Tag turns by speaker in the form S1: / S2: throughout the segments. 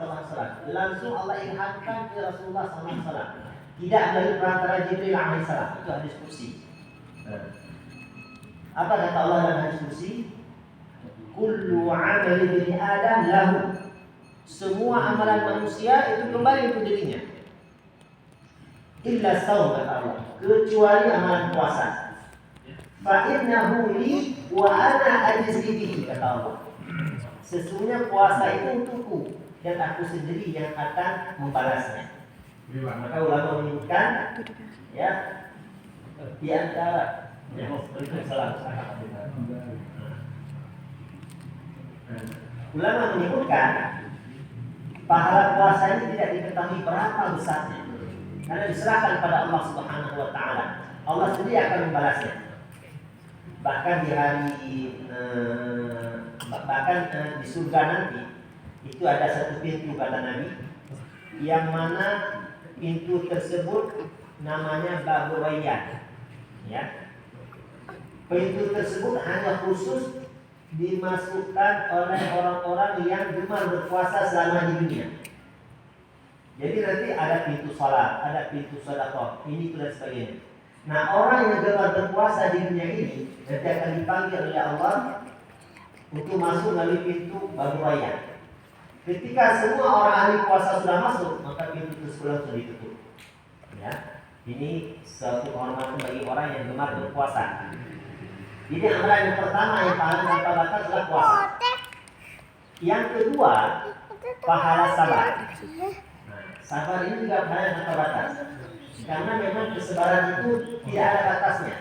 S1: SAW. Langsung Allah ilhamkan ke Rasulullah SAW. Tidak melalui perantara Jibril alaihissalam. Itu hadis kursi. Apa kata Allah dalam hadis kursi? Kullu amali bani Adam lahu. Semua amalan manusia itu kembali untuk dirinya. Illa shaum, kata Allah, kecuali amalan puasa. Fa innahu li wa ana ajzi bihi, kata Allah. Sesungguhnya puasa itu untukku dan aku sendiri yang akan membalasnya. Maka ulama menyebutkan ya di antara ulama menyebutkan pahala puasa ini tidak diketahui berapa besarnya, karena diserahkan pada Allah Subhanahu wa taala. Allah sendiri akan membalasnya. Bahkan di di surga nanti itu ada satu pintu, kata Nabi, yang mana pintu tersebut namanya Babur Rayyan. Ya. Pintu tersebut hanya khusus dimasukkan oleh orang-orang yang gemar berpuasa selama di dunia. Jadi nanti ada pintu salat, ada pintu sedekah, ini dan sebagainya. Nah, orang yang gemar berpuasa di dunia ini nanti akan dipanggil oleh Allah untuk masuk melalui pintu Babur Rayyan. Ketika semua orang ahli puasa sudah masuk, maka pintu tersebut langsung ditutup. Ya, ini suatu kehormatan bagi orang yang gemar berpuasa. Jadi amalan yang pertama yang pahala tanpa batas adalah puasa. Yang kedua, pahala sabar. Nah, sabar ini juga pahala tanpa batas. Karena memang kesabaran itu tidak ada batasnya.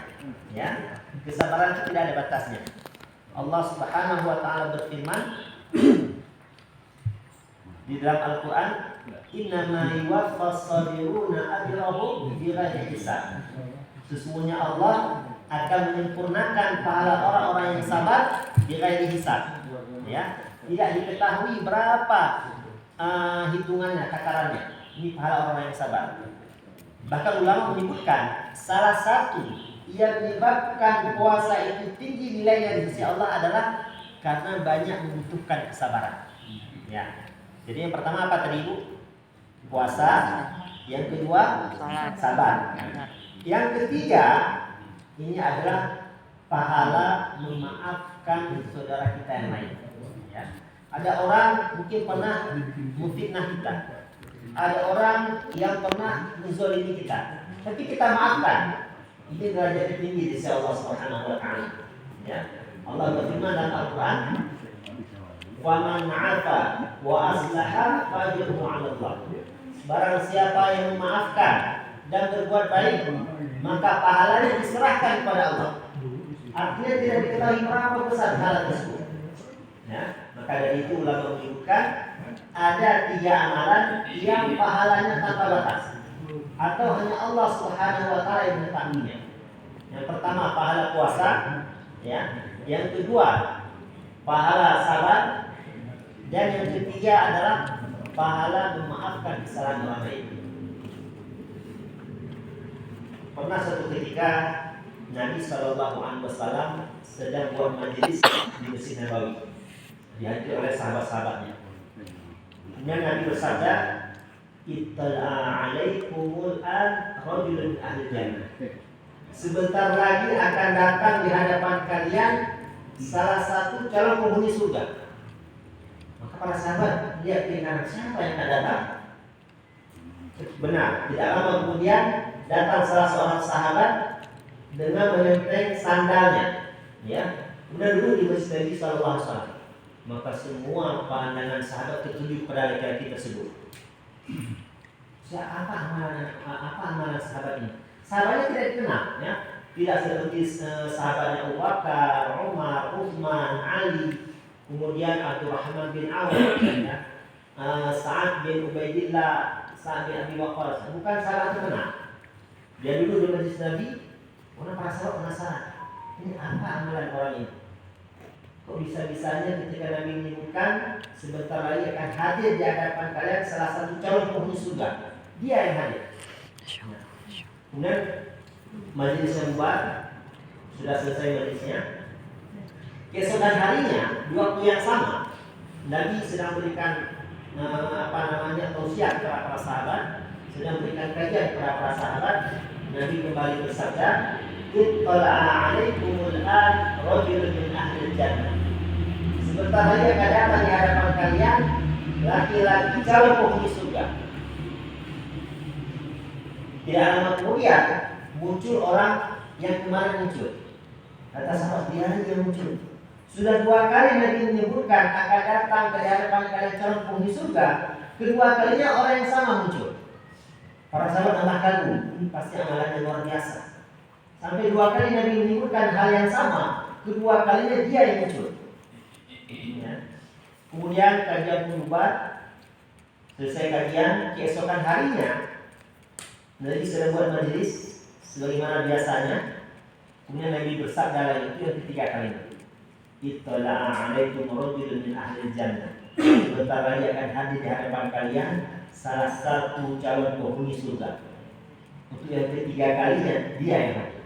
S1: Ya, kesabaran itu tidak ada batasnya. Allah Subhanahu wa taala berfirman di dalam Al-Qur'an, "Innama yuwaffas sabiruna ajrahum bighairi hisab." Sesungguhnya Allah akan menyempurnakan pahala orang-orang yang sabar bighairi hisab. Ya, tidak diketahui berapa hitungannya, takarannya. Ini pahala orang yang sabar. Bahkan ulama menyebutkan salah satu yang menyebabkan puasa itu tinggi nilainya di sisi Allah adalah karena banyak membutuhkan kesabaran. Ya. Jadi yang pertama apa tadi Ibu? Puasa. Yang kedua sabar. Yang ketiga ini adalah pahala memaafkan saudara kita yang lain. Ya. Ada orang mungkin pernah memfitnah kita. Ada orang yang pernah menzalimi kita, tapi kita maafkan. Ini derajat tinggi di sisi Allah Subhanahu wa taala. Ya. Allah berfirman dalam Al-Qur'an, "Wa man 'afa wa aslaha fajruhu 'ala Allah." Barang siapa yang memaafkan dan berbuat baik, maka pahalanya diserahkan kepada Allah. Artinya tidak diketahui berapa besar pahala tersebut. Ya, maka dari itu ulama menyebutkan ada 3 amalan yang pahalanya tanpa batas, atau hanya Allah Subhanahu wa taala yang mengetahuinya. Yang pertama pahala puasa, ya. Yang kedua pahala sabar, dan yang ketiga adalah pahala memaafkan kesalahan orang lain. Pernah suatu ketika Nabi SAW sedang buat majelis di Masjid Nabawi, dihadiri oleh sahabat-sahabatnya. Kemudian Nabi bersabda, "Ittala'a 'alaikumul an rajulun ahli jannah." Sebentar lagi akan datang di hadapan kalian salah satu calon penghuni surga. Maka para sahabat lihat ke kanan, siapa yang akan datang? Benar, tidak lama kemudian datang salah seorang sahabat dengan menenteng sandalnya, ya. Kemudian duduk di masjid Nabi sallallahu alaihi wasallam. Maka semua pandangan sahabat tertuju pada laki-laki tersebut. Apa amalan sahabat ini? Sahabatnya tidak dikenal, ya. Tidak seperti sahabatnya Abu Bakar, Umar, Utsman, Ali, kemudian Abdurrahman bin Auf, ya. Sa'ad bin Ubaidillah, Sa'ad bin Abi Waqqas. Bukan sahabat terkenal. Dia dulu di majlis Nabi, orang para sahabat penasaran, ini apa amalan orang ini? Kok bisa-bisanya ketika Nabi menyebutkan sebentar lagi akan hadir di hadapan kalian salah satu calon penghuni surga, dia yang hadir. Kemudian majelis yang buat sudah selesai majelisnya. Keesokan harinya di waktu yang sama, Nabi sedang berikan wasiat kepada para sahabat, sedang memberikan kajian kepada para sahabat, Nabi kembali bersabda, "Ittala'a 'alaikumul an rajulun min ahli jannah." Sebentar lagi akan datang di hadapan kalian laki-laki calon penghuni surga. Tidak lama kemudian muncul orang yang kemarin muncul. Kata sahabat, dia yang muncul. Sudah 2 kali Nabi menyebutkan akan datang ke hadapan kalian calon penghuni surga. Kedua kalinya orang yang sama muncul. Para sahabat tambah kagum, ini pasti amalannya luar biasa. Sampai 2 kali Nabi menyebutkan hal yang sama, kedua kalinya dia yang muncul. Ya. Kemudian kajian pun bubar. Selesai kajian, keesokan harinya Nabi sedang buat majelis sebagaimana biasanya. Kemudian Nabi bersabda lagi, itu yang ketiga kalinya, "Ittala'a 'alaikum rajulun min ahli jannah." Sebentar lagi akan hadir di hadapan kalian salah satu calon penghuni surga. Untuk yang ketiga kalinya dia yang hadir.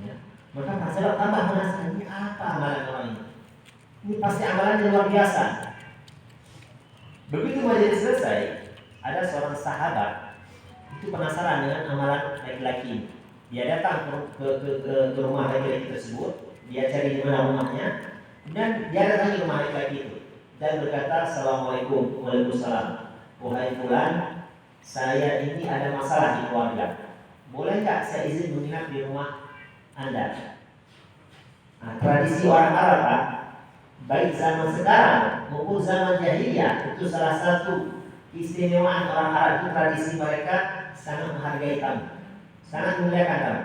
S1: Ya. Maka masalah tambah penasaran, ini apa amalan orang ini? Ini pasti amalannya luar biasa. Begitu majelis selesai, ada seorang sahabat itu penasaran dengan amalan laki-laki ini. Dia datang ke rumah laki-laki tersebut, dia cari di mana rumahnya, dan dia datang ke rumah laki-laki itu dan berkata, "Assalamualaikum." "Waalaikumsalam. Wahai fulan, saya ini ada masalah di keluarga. Boleh nggak saya izin menginap di rumah Anda?" Nah, tradisi orang Arab, Pak, baik zaman sekarang maupun zaman jahiliyah, itu salah satu istimewaan orang Arab, itu tradisi mereka sangat menghargai tamu, sangat memuliakan tamu.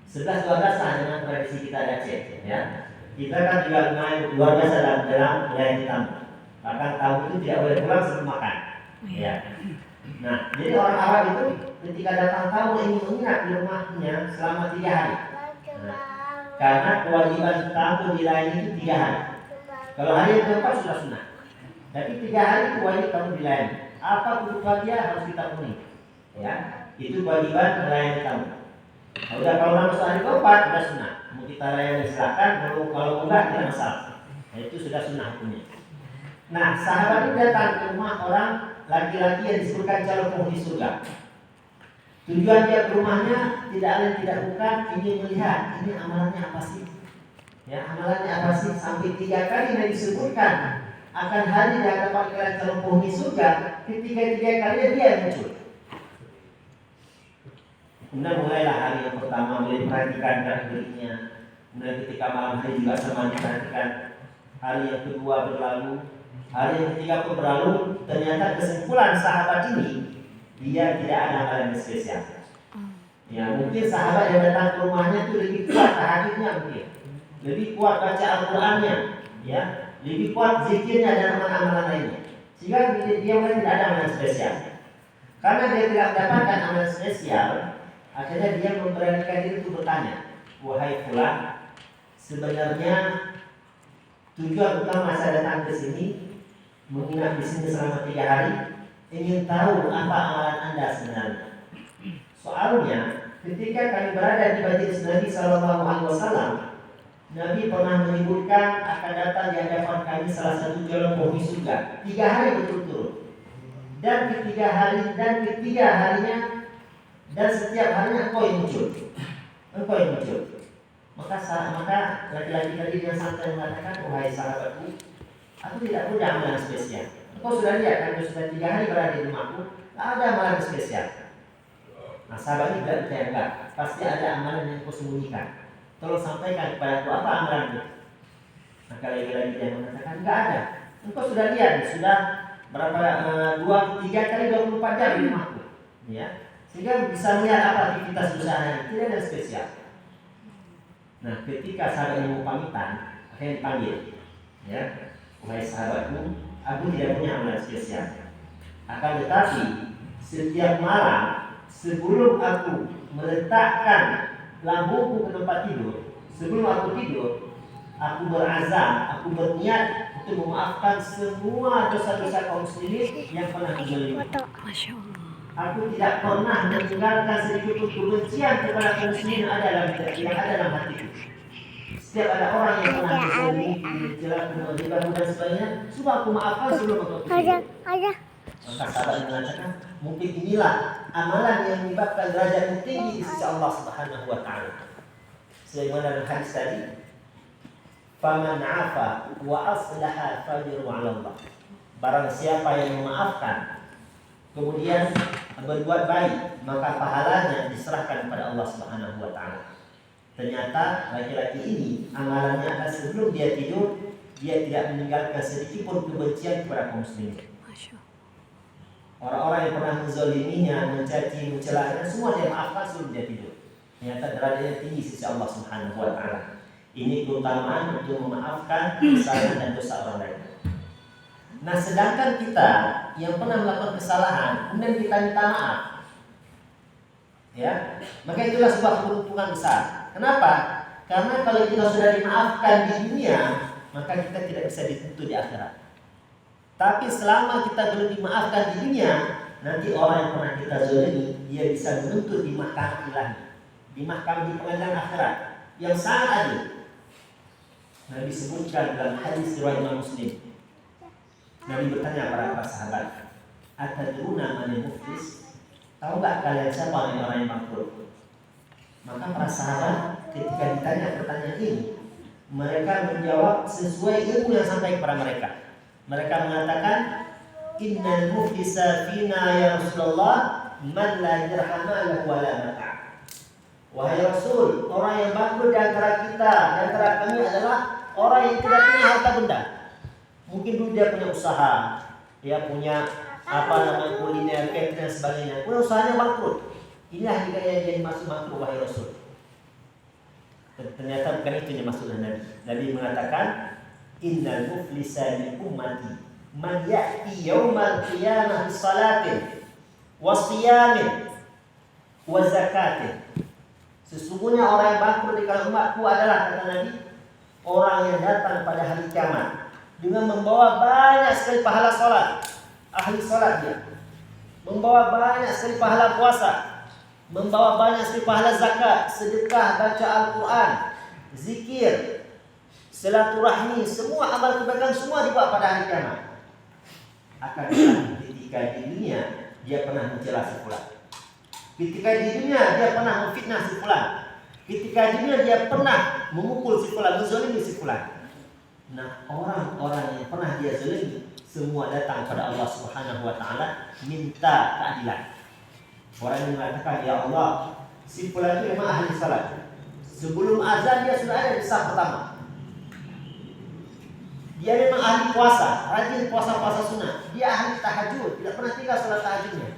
S1: 11-12 sama dengan tradisi kita di Aceh, ya. Kita kan juga luar biasa dalam melayani tamu. Bahkan tamu itu tidak boleh pulang sebelum makan, ya. Nah, jadi orang Arab itu ketika datang tamu ingin menginap di rumahnya selama 3 hari. Nah, karena kewajiban tamu dilayani itu 3 hari. Kalau hari yang keempat sudah sunnah, tapi 3 hari itu wajib tamu dilayani. Apa kebutuhan dia harus kita penuhi, ya. Itu kewajiban melayani tamu. Udah kalau masuk hari keempat sudah sunnah, mau kita layani silakan, kalau enggak tidak masalah. Nah, itu sudah sunnah hukumnya. Nah, sahabat itu datang ke rumah orang laki-laki yang disebutkan calon penghuni surga. Tujuan dia ke rumahnya tidak lain tidak bukan ingin melihat ini amalannya apa sih, ya, amalannya apa sih. Sampai 3 kali yang disebutkan akan hadir di hadapan kalian calon penghuni surga. Ketiga kali dia yang muncul. Kemudian mulailah hari yang pertama mulai perhatikan gerak-geriknya. Kemudian ketika malam hari juga sama diperhatikan. Hari yang kedua berlalu, hari yang ketiga pun berlalu. Ternyata kesimpulan sahabat ini, dia tidak ada amalan spesial. Ya, mungkin sahabat yang datang ke rumahnya itu lebih kuat tahajudnya, mungkin lebih kuat baca Al-Qurannya, ya, lebih kuat zikirnya dan amalan-amalan lainnya. Sehingga dia mulai tidak ada amalan spesial. Karena dia tidak mendapatkan amalan spesial, akhirnya dia memberanikan diri untuk bertanya, "Wahai fulan, sebenarnya tujuan utama saya datang ke sini, menginap di sini selama 3 hari, ingin tahu apa amalan Anda sebenarnya." Soalnya, ketika kami berada di majelis Nabi Sallallahu Alaihi Wasallam, Nabi pernah menyebutkan akan datang di hadapan kami salah satu calon penghuni surga 3 hari berturut-turut. Dan ketiga harinya dan setiap harinya engkau yang muncul. Maka laki-laki tadi dengan santai mengatakan, "Wahai sahabatku, aku tidak punya amalan spesial. Engkau sudah lihat kan, sudah 3 hari berada di rumahku, tak ada amalan spesial." Nah, sahabat ini tidak percaya, enggak, pasti ada amalan yang kau sembunyikan. Tolong sampaikan kepada aku apa amalanmu. Maka lagi-lagi dia mengatakan, enggak ada. Engkau sudah lihat, sudah berapa 3 kali 24 jam di rumahku, ya. Sehingga bisa melihat apa aktivitas usahanya, tidak ada spesial. Nah, ketika sahabat ini mau pamitan, akhirnya dipanggil, ya, "Wahai sahabatku, aku tidak punya amalan spesial. Akan tetapi setiap malam sebelum aku meletakkan lambungku ke tempat tidur, sebelum aku tidur, aku berazam, aku berniat untuk memaafkan semua dosa-dosa kaum muslimin yang pernah dizalimi. Aku tidak pernah meninggalkan sedikit pun kebencian kepada kaum muslimin yang ada dalam hatiku. Setiap ada orang yang pernah dizalimi, dijelaskan, dan sebagainya, semua aku maafkan sebelum aku tidur." Maka sahabat mengatakan, mungkin inilah amalan yang menyebabkan derajat tinggi di sisi Allah Subhanahu wa taala. Sebagaimana dalam hadis tadi, faman 'afa wa aslaha fajru 'ala Allah. Barang siapa yang memaafkan kemudian berbuat baik, maka pahalanya diserahkan kepada Allah Subhanahu wa taala. Ternyata laki-laki ini amalannya adalah sebelum dia tidur, dia tidak meninggalkan sedikit pun kebencian kepada kaum muslimin. Orang-orang yang pernah menzaliminya, mencaci, mencelanya, semua dia maafkan sebelum dia tidur. Ternyata derajatnya tinggi sisi Allah Subhanahu wa taala. Ini keutamaan untuk memaafkan kesalahan dan dosa orang lain. Nah, sedangkan kita yang pernah melakukan kesalahan, kemudian kita minta maaf, ya, maka itulah sebuah keuntungan besar. Kenapa? Karena kalau kita sudah dimaafkan di dunia, maka kita tidak bisa dituntut di akhirat. Tapi selama kita belum dimaafkan di dunia, nanti orang yang pernah kita zalimi, dia bisa menuntut di mahkamah ilahi, di mahkamah di pengadilan akhirat yang sangat adil. Nabi sebutkan dalam hadis riwayat Imam Muslim. Nabi bertanya para sahabat, "Atadruna man muflis?" Tahu enggak kalian siapa orang yang bangkrut? Maka para sahabat ketika ditanya pertanyaan ini, mereka menjawab sesuai ilmu yang sampai kepada mereka. Mereka mengatakan, "Innal muflisa fina ya Rasulullah man la dirhama lahu wa la mata'." Wahai Rasul, orang yang bangkrut di antara kita, di antara kami adalah orang yang tidak punya harta benda. Mungkin dulu dia punya usaha, dia punya kuliner, catering dan sebagainya. Kemudian usahanya bangkrut. Inilah jika dia dimaksud bangkrut, wahai Rasul. Ternyata bukan itu yang dimaksud Nabi. Nabi mengatakan, innal muflisa min ummati man ya'ti yaumal qiyamah bi salatin wa siyamin wa zakatin. Sesungguhnya orang yang bangkrut di kalangan umatku adalah, kata Nabi, orang yang datang pada hari kiamat dengan membawa banyak sekali pahala salat, ahli salat dia, membawa banyak sekali pahala puasa, membawa banyak sekali pahala zakat, sedekah, baca Al-Quran, zikir, silaturahmi, semua amal kebaikan semua dibawa pada hari kiamat. Akan tetapi ketika di dunia dia pernah mencela si fulan, ketika di dunia dia pernah memfitnah si fulan, ketika di dunia dia pernah memukul si fulan, menzalimi si fulan. Nah, orang-orang yang pernah dia zalimi semua datang pada Allah Subhanahu wa taala minta keadilan. Orang yang mengatakan, "Ya Allah, si fulan itu memang ahli salat. Sebelum azan dia sudah ada di saf pertama. Dia memang ahli puasa, rajin puasa-puasa sunnah. Dia ahli tahajud, tidak pernah tinggal salat tahajudnya.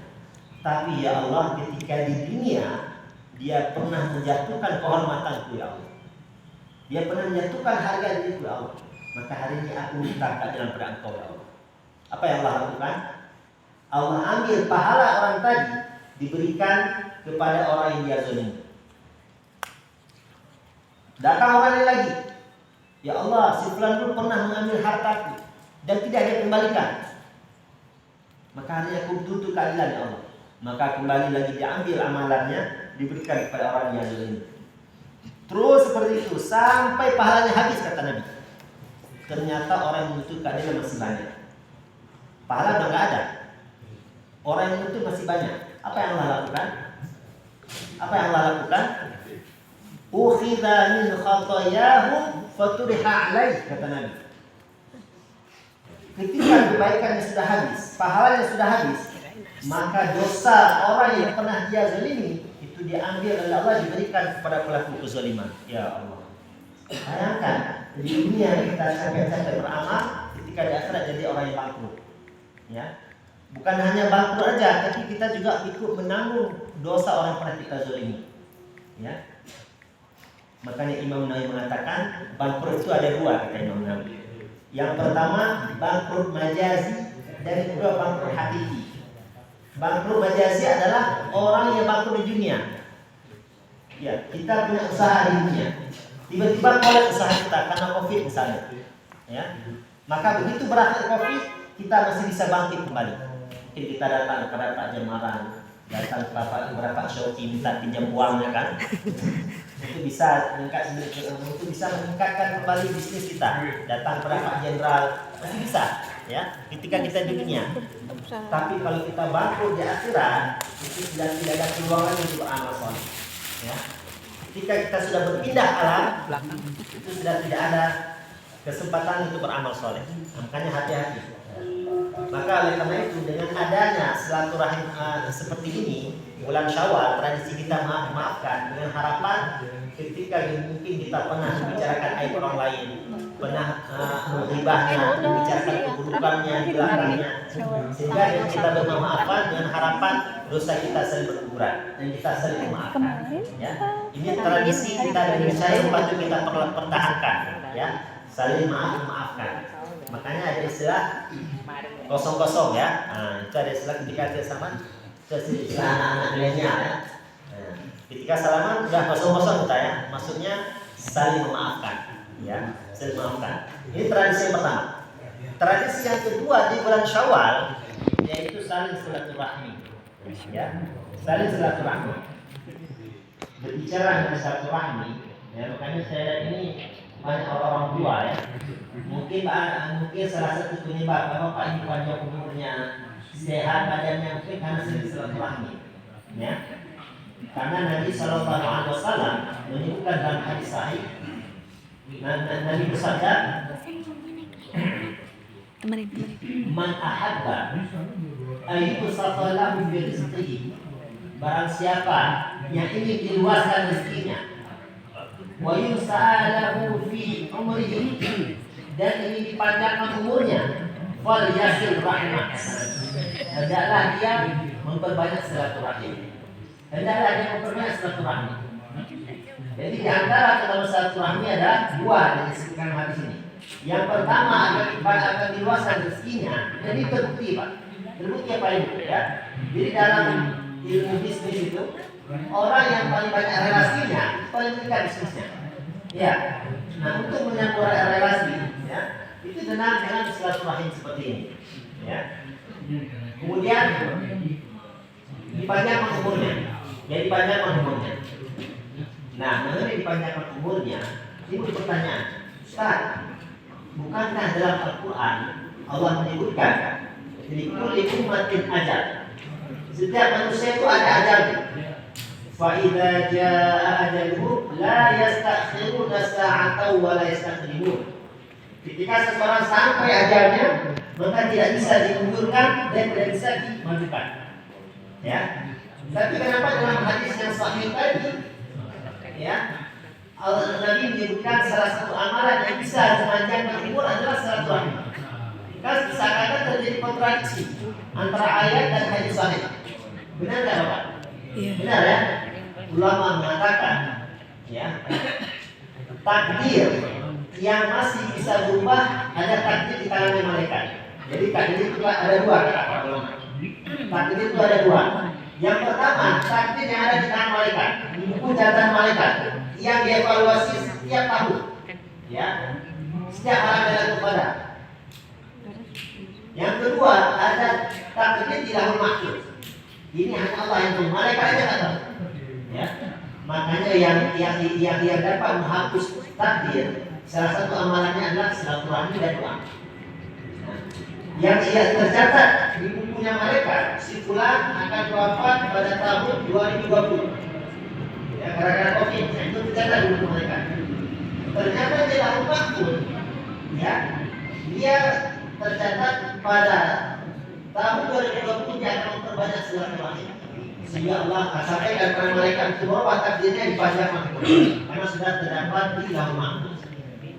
S1: Tapi ya Allah, ketika di dunia dia pernah menjatuhkan kehormatanku ya Allah. Dia pernah menjatuhkan harga diriku ya Allah. Maka hari ini aku minta keadilan pada Engkau ya Allah." Apa yang Allah lakukan? Allah ambil pahala orang tadi, diberikan kepada orang yang dia zalimi. Datang orang lain lagi, "Ya Allah, si fulan pun pernah mengambil hartaku dan tidak dia kembalikan. Maka hari ini aku tuntut keadilan ya Allah." Maka kembali lagi diambil amalannya, diberikan kepada orang yang zalimi. Terus seperti itu sampai pahalanya habis, kata Nabi. Ternyata orang yang menuntut keadilan masih banyak. Pahala sudah nggak ada. Orang yang menuntut masih banyak. Apa yang Allah lakukan? Apa yang Allah lakukan? Ukhidha min khatayahum faturiha alaih, kata Nabi. Ketika kebaikannya sudah habis, pahalanya sudah habis, maka dosa orang yang pernah dia zalimi itu diambil oleh Allah, diberikan kepada pelaku kezaliman. Ya Allah. Bayangkan, di dunia kita capek-capek beramal, ketika di akhirat jadi orang yang bangkrut. Ya. Bukan hanya bangkrut aja, tapi kita juga ikut menanggung dosa orang yang pernah kita zalimi. Ya. Makanya Imam Nawawi mengatakan bangkrut itu ada dua, kata Imam Nawawi. Yang pertama bangkrut majazi, dan yang kedua bangkrut hakiki. Bangkrut majazi adalah orang yang bangkrut di dunia. Ya, kita punya usaha di dunia, tiba-tiba kolak usaha kita karena COVID misalnya. Ya, maka begitu berakhir COVID, kita masih bisa bangkit kembali. Mungkin kita datang kepada Pak Jemaran, datang kepada Pak Syauki minta pinjam uangnya kan. Itu bisa meningkatkan kembali bisnis kita. Datang kepada Pak Jenderal, masih bisa. Ya, ketika kita di dunia. Tapi kalau kita bangkrut di akhirat, itu sudah tidak ada peluang lagi untuk beramal soleh. Ya. Ketika kita sudah berpindah alam, itu sudah tidak ada kesempatan untuk beramal soleh. Makanya hati-hati. Maka oleh karena itu, dengan adanya silaturahim seperti ini, bulan Syawal, tradisi kita maafkan dengan harapan ketika mungkin kita pernah membicarakan aib orang lain, pernah menghibahnya, membicarakan keburukannya di belakangnya, sehingga kita bermaafan dengan harapan dosa kita saling berkuburan dan kita saling memaafkan. Ya, ini tradisi kita di Indonesia yang patut kita pertahankan. Ya, saling memaafkan. Makanya ada istilah kosong-kosong ya. Nah, itu ada istilah ketika kita salaman, itu istilah anak-anak milenial ya. Nah, ketika salaman udah kosong-kosong kita ya. Maksudnya saling memaafkan, ya, saling memaafkan. Ini tradisi yang pertama. Tradisi yang kedua di bulan Syawal yaitu saling silaturahmi, ya, saling silaturahmi. Berbicara tentang silaturahmi, ya, makanya saya lihat ini banyak orang tua ya. Mungkin salah satu penyebab bapak ini panjang umurnya, sehat badannya mungkin karena sering silaturahmi. Ya. Karena Nabi Shallallahu Alaihi Wasallam menyebutkan dalam hadis sahih, Nabi bersabda, "Man ahabba ayyusatalahu bi rizqihi." Barang siapa yang ingin diluaskan rezekinya, wa yusa'alahu fi umrihi, dan ingin dipanjangkan umurnya, fal yasil rahimah, hendaklah dia memperbanyak silaturahim. Hendaklah dia memperbanyak silaturahmi. Jadi di antara ketemu silaturahmi adalah dua yang disebutkan hadis ini. Yang pertama akan diluaskan rezekinya. Jadi terbukti Pak. Terbukti apa itu ya? Jadi dalam ilmu bisnis itu, orang yang paling banyak relasinya paling dekat bisnisnya. Ya. Nah, untuk menyambung relasi, ya, itu dengan silaturahim seperti ini. Ya. Kemudian dipanjangkan umurnya. Jadi dipanjangkan umurnya. Nah, mengenai dipanjangkan umurnya, ini pertanyaan, Ustaz, bukankah dalam Al-Quran Allah menyebutkan di kulli ummatin ajal? Setiap manusia itu ada ajalnya. Fa idza jaa ajaluhum la yastakhiruna sa'atan wa la yastaqdimun. Ketika seseorang sampai ajalnya, maka tidak bisa dimundurkan dan tidak bisa dimajukan. Ya. Tapi kenapa dalam hadis yang sahih tadi, ya, Nabi menyebutkan salah satu amalan yang bisa memanjangkan umur adalah silaturahmi. Maka seakan-akan terjadi kontradiksi antara ayat dan hadis sahih. Benar nggak Bapak? Iya. Benar ya. Ulama mengatakan, ya, takdir yang masih bisa berubah ada takdir di tangan malaikat. Jadi takdir itu ada dua kata ulama. Takdir itu ada dua. Yang pertama, takdir yang ada di tangan malaikat, buku catatan malaikat yang dievaluasi setiap tahun, ya, setiap malam dalam kepada. Yang kedua, ada takdir di lahul mahfuz. Ini hanya Allah yang tahu, malaikat aja nggak tahu. Ya, makanya yang dapat menghapus takdir, salah satu amalannya adalah silaturahmi dan doa. Yang tercatat di bukunya malaikat, si fulan akan wafat pada tahun 2020. Ya, gara-gara COVID, itu tercatat di buku malaikat. Ternyata di lahul mahfuz, ya, dia tercatat pada tahun 2020 dia akan memperbanyak silaturahmi. Sehingga Allah sampaikan kepada malaikat itu bahwa takdirnya dipanjangkan karena sudah terdapat di lahul mahfuz.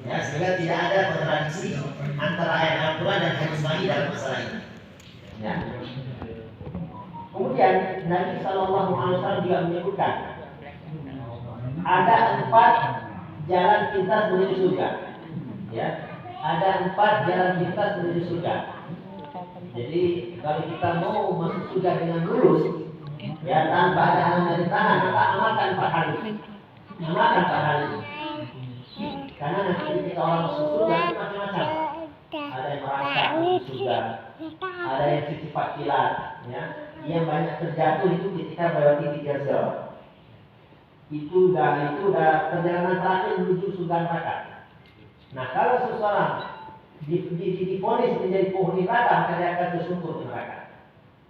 S1: Ya, sehingga tidak ada kontradiksi antara ayat Al-Quran dan hadis sahih dalam masalah ini. Ya. Kemudian Nabi Shallallahu Alaihi Wasallam juga menyebutkan ada 4 jalan pintas menuju surga. Ya, ada 4 jalan pintas menuju surga. Jadi kalau kita mau masuk surga dengan lurus, ya, tanpa ada halangan dari tangan, maka amalkan 4 hal ini. Amalkan 4 hal ini. Karena nanti ketika orang masuk surga itu macam-macam. Ada yang merasa surga, ada yang sifat kilat, ya, yang banyak terjatuh itu ketika melewati 3 zul. Itu udah perjalanan terakhir menuju surga neraka. Nah, kalau seseorang diponis menjadi penghuni neraka, maka dia akan tersungkur ke neraka.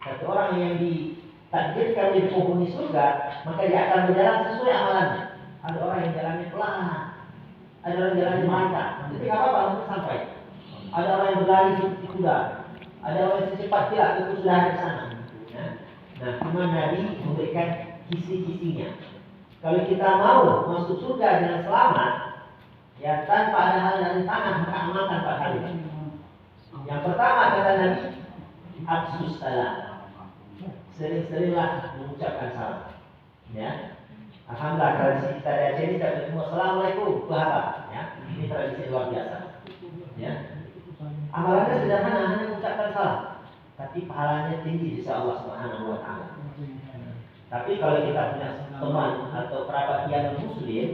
S1: Satu orang yang ditakdirkan menjadi penghuni surga, maka dia akan berjalan sesuai amalannya. Ada orang yang jalannya pelan, ada orang yang jalannya mantap, tapi nggak apa-apa untuk sampai. Ada orang yang berlari seperti kuda, ada orang yang secepat kilat itu sudah ada di sana. Ya. Nah, cuma Nabi memberikan kisi-kisinya. Kalau kita mau masuk surga dengan selamat, ya tanpa ada hal dari tangan, maka amalkan 4 hal ini. Yang pertama kata Nabi, afsus salam. Sering-seringlah mengucapkan salam. Ya. Alhamdulillah tradisi kita di Aceh ini kita bertemu Assalamualaikum, itu apa? Ya. Ini tradisi luar biasa. Ya. Amalannya sederhana, hanya mengucapkan salam, tapi pahalanya tinggi insya Allah Subhanahu wa Ta'ala. Tapi kalau kita punya teman atau kerabat yang muslim,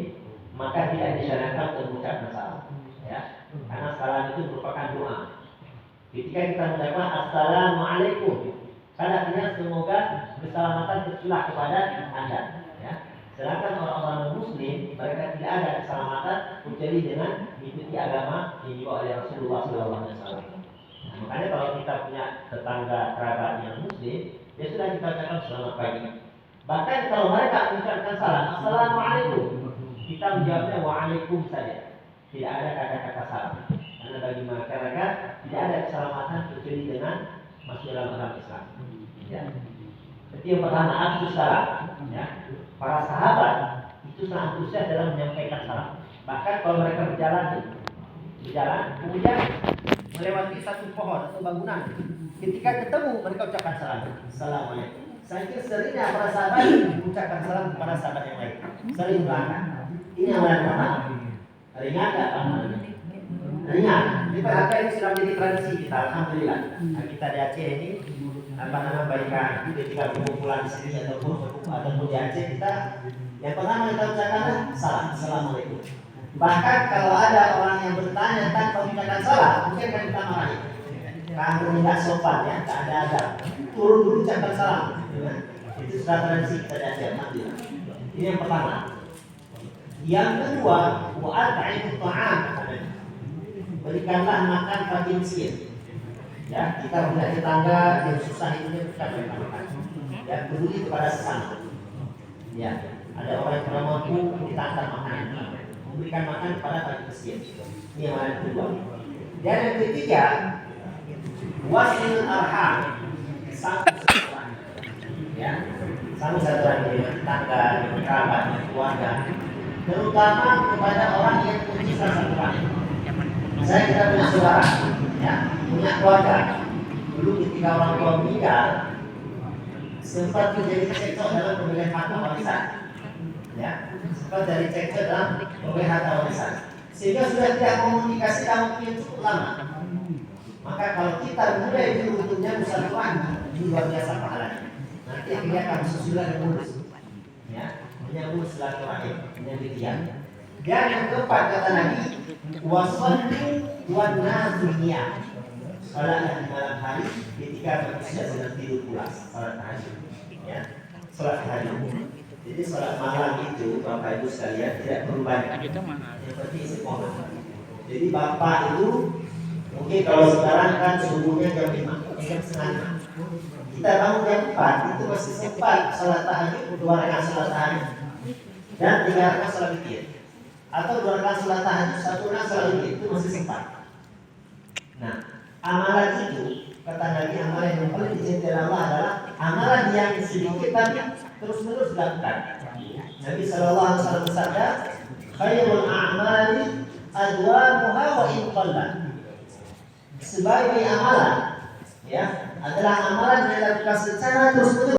S1: maka tidak disarankan untuk mengucapkan salam. Ya. Karena salam itu merupakan doa. Ketika kita mengucapkan Assalamualaikum, artinya semoga keselamatan tercurah kepada Anda. Ya. Sedangkan orang-orang muslim, mereka tidak ada keselamatan kecuali dengan mengikuti agama yang dibawa oleh Rasulullah SAW. Nah, makanya kalau kita punya tetangga kerabat yang muslim, ya sudah kita ucapkan selamat pagi. Bahkan kalau mereka mengucapkan salam, Assalamualaikum, kita menjawabnya Waalaikum saja. Tidak ada kata-kata salam. Karena bagi mereka tidak ada keselamatan kecuali dengan masuk dalam agama Islam. Ya. Jadi yang pertama, afsus salam. Ya. Para sahabat itu sangat antusias dalam menyampaikan salam. Bahkan kalau mereka berjalan, kemudian melewati satu pohon atau bangunan, ketika ketemu mereka ucapkan salam. Assalamualaikum. Saya kira seringnya para sahabat mengucapkan salam kepada sahabat yang lain. Sering berangkat. Ini yang pertama. Ringan tak amalannya? Ringan. Ini berangkat ini sudah menjadi tradisi kita. Alhamdulillah. Nah, kita di Aceh ini baikkan ketika berkumpulan di sini ataupun di Aceh kita yang pertama kita ucapkan salam, Assalamualaikum. Bahkan kalau ada orang yang bertanya tanpa mengucapkan salam, mungkin kan kita marahi. Kamu tidak sopan ya, tak ada adab. Turun dulu ucapkan salam. Itu sudah tradisi kita di Aceh. Ini yang pertama. Yang kedua, wa'at'imut ta'am. Berikanlah makan bagi miskin. Ya, kita punya tetangga yang susah hidupnya, kita berikan makan. Ya, peduli kepada sesama. Ya, ada orang yang kurang mampu, ditantar makanan, memberikan makan kepada bagi miskin. Ini yang kedua. Dan yang ketiga, wasilul arham, sambung silaturahmi. Ya, sambung silaturahmi dengan tetangga, dengan kerabat, dengan keluarga, terutama kepada orang yang punya silaturahmi. Saya kita punya saudara, ya, punya keluarga. Dulu ketika orang tua meninggal, sempat terjadi cekcok dalam pemilihan harta warisan. Ya, sempat dari cekcok dalam pemilihan harta warisan. Sehingga sudah tidak komunikasi dalam waktu yang cukup lama. Maka kalau kita mulai dulu bentuknya musyawarah, ini luar biasa pahalanya. Nanti akhirnya akan susulan dan mulus. Ya, menyambung silaturahim, penyambitian. Dan yang keempat kata Nabi, wasallu wan nasu niyam. Salatlah di malam hari ketika manusia sedang tidur pulas, salat tahajud. Ya, salat tahajud. Jadi salat malam itu Bapak Ibu sekalian tidak perlu banyak. Yang penting istiqomah. Jadi Bapak itu mungkin kalau sekarang kan subuhnya jam 5, jam setengah 6. Kita bangun jam 4 itu masih sempat salat tahajud, 2 rakaat salat tahajud dan 3 rakaat salat witir. Atau 2 rakaat salat tahajud, 1 rakaat salat witir itu masih sempat. Nah, amalan itu kata Nabi, amalan yang paling dicintai Allah adalah amalan yang sedikit tapi terus-menerus dilakukan. Nabi sallallahu alaihi wasallam bersabda, khairul a'mali adwamuha wa in qallat. Sebaik amalan ya adalah amalan yang dilakukan secara terus-menerus